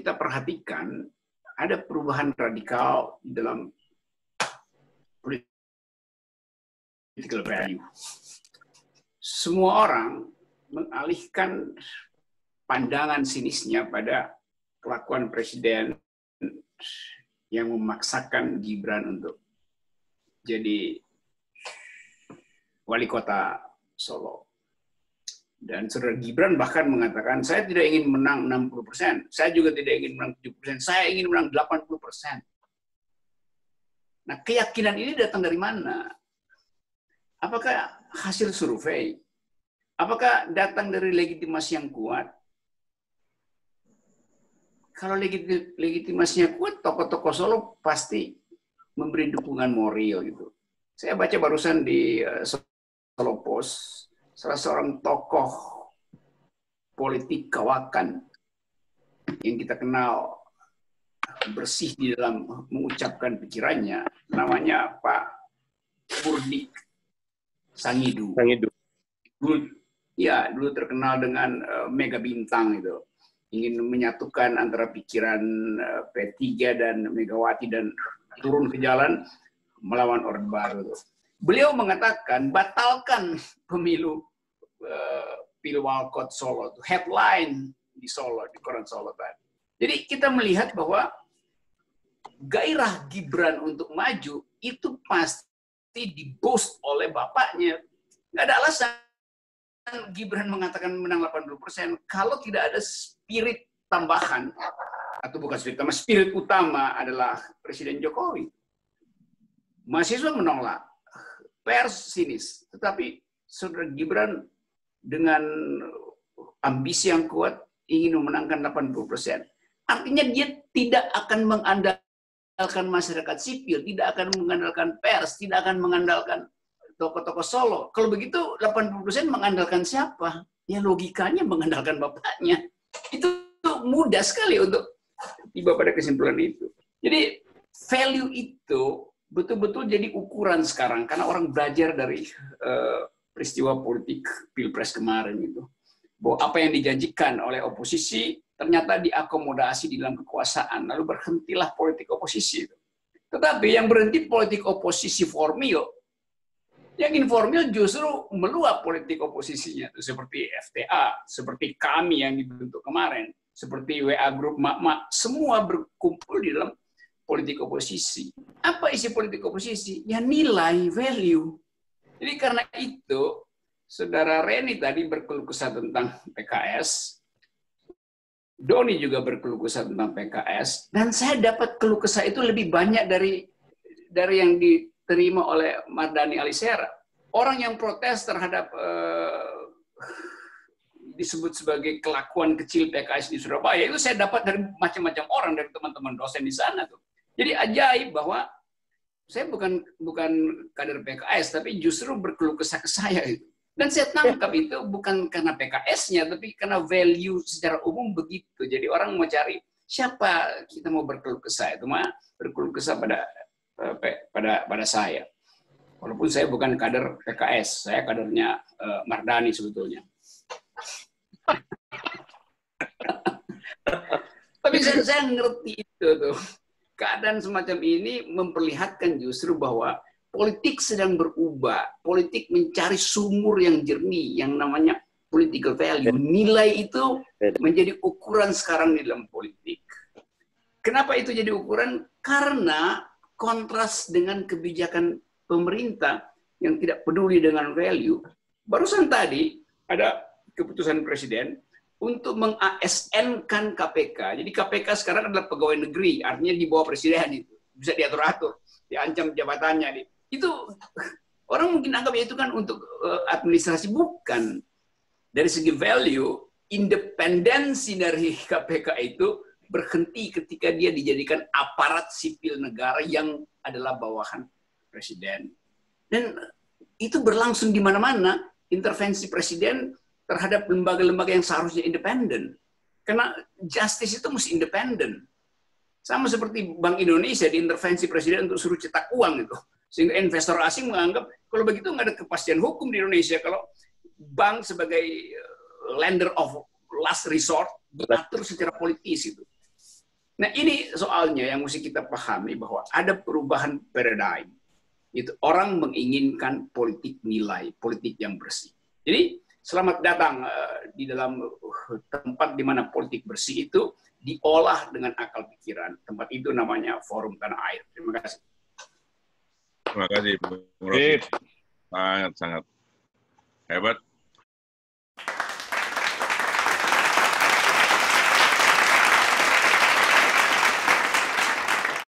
kita perhatikan, ada perubahan radikal dalam political value. Semua orang mengalihkan pandangan sinisnya pada kelakuan presiden yang memaksakan Gibran untuk jadi wali kota Solo. Dan saudara Gibran bahkan mengatakan, saya tidak ingin menang 60%, saya juga tidak ingin menang 70%, saya ingin menang 80%. Nah, keyakinan ini datang dari mana? Apakah hasil survei? Apakah datang dari legitimasi yang kuat? Kalau legitimasinya kuat, tokoh-tokoh Solo pasti memberi dukungan moral gitu. Saya baca barusan di Solo Post, salah seorang tokoh politik kawakan yang kita kenal bersih di dalam mengucapkan pikirannya, namanya Pak Purdik Sangidu. Dulu terkenal dengan Mega Bintang itu. Ingin menyatukan antara pikiran P3 dan Megawati dan turun ke jalan melawan Orde Baru. Beliau mengatakan batalkan pemilu Pilwalkot Solo, headline di Solo, di koran Solo tadi. Jadi kita melihat bahwa gairah Gibran untuk maju itu pasti di-boost oleh bapaknya. Nggak ada alasan Gibran mengatakan menang 80% kalau tidak ada spirit tambahan, atau bukan spirit utama adalah Presiden Jokowi. Mahasiswa menolak, pers sinis, tetapi saudara Gibran dengan ambisi yang kuat ingin memenangkan 80%. Artinya dia tidak akan mengandalkan masyarakat sipil, tidak akan mengandalkan pers, tidak akan mengandalkan tokoh-tokoh Solo. Kalau begitu 80% mengandalkan siapa? Ya logikanya mengandalkan bapaknya. Itu mudah sekali untuk tiba pada kesimpulan itu. Jadi value itu betul-betul jadi ukuran sekarang karena orang belajar dari peristiwa politik Pilpres kemarin itu. Bahwa apa yang dijanjikan oleh oposisi ternyata diakomodasi di dalam kekuasaan, lalu berhentilah politik oposisi itu. Tetapi yang berhenti politik oposisi formil, yang informal justru meluap politik oposisinya, seperti FTA, seperti kami yang dibentuk kemarin, seperti WA Group Mak-Mak, semua berkumpul di dalam politik oposisi. Apa isi politik oposisi? Ya nilai, value. Jadi karena itu, Saudara Reni tadi berkeluh kesah tentang PKS, Doni juga berkeluh kesah tentang PKS, dan saya dapat keluh kesah itu lebih banyak dari yang diterima oleh Mardhani Alisera. Orang yang protes terhadap disebut sebagai kelakuan kecil PKS di Surabaya, itu saya dapat dari macam-macam orang, dari teman-teman dosen di sana tuh. Jadi ajaib bahwa saya bukan kader PKS, tapi justru berkeluh kesah ke saya itu. Dan saya tangkap itu bukan karena PKS-nya, tapi karena value secara umum begitu. Jadi orang mau cari siapa kita mau berkeluh kesah itu mah berkeluh kesah pada saya. Walaupun saya bukan kader PKS, saya kadernya Mardhani sebetulnya. Tapi saya ngerti itu tuh. Keadaan semacam ini memperlihatkan justru bahwa politik sedang berubah. Politik mencari sumur yang jernih, yang namanya political value. Nilai itu menjadi ukuran sekarang di dalam politik. Kenapa itu jadi ukuran? Karena kontras dengan kebijakan pemerintah yang tidak peduli dengan value. Barusan tadi ada keputusan Presiden untuk meng-ASN-kan KPK. Jadi KPK sekarang adalah pegawai negeri, artinya di bawah Presiden itu. Bisa diatur-atur, diancam jabatannya. Itu orang mungkin anggap itu kan untuk administrasi, bukan. Dari segi value, independensi dari KPK itu berhenti ketika dia dijadikan aparat sipil negara yang adalah bawahan Presiden. Dan itu berlangsung di mana-mana, intervensi Presiden terhadap lembaga-lembaga yang seharusnya independen. Karena justice itu mesti independen. Sama seperti Bank Indonesia diintervensi Presiden untuk suruh cetak uang itu. Sehingga investor asing menganggap, kalau begitu nggak ada kepastian hukum di Indonesia. Kalau bank sebagai lender of last resort, diatur secara politis itu. Nah, ini soalnya yang mesti kita pahami bahwa ada perubahan paradigm. Itu orang menginginkan politik nilai, politik yang bersih. Jadi, selamat datang di dalam tempat di mana politik bersih itu diolah dengan akal pikiran. Tempat itu namanya Forum Tanah Air. Terima kasih. Terima kasih, Bung Rocky. Sangat-sangat hebat.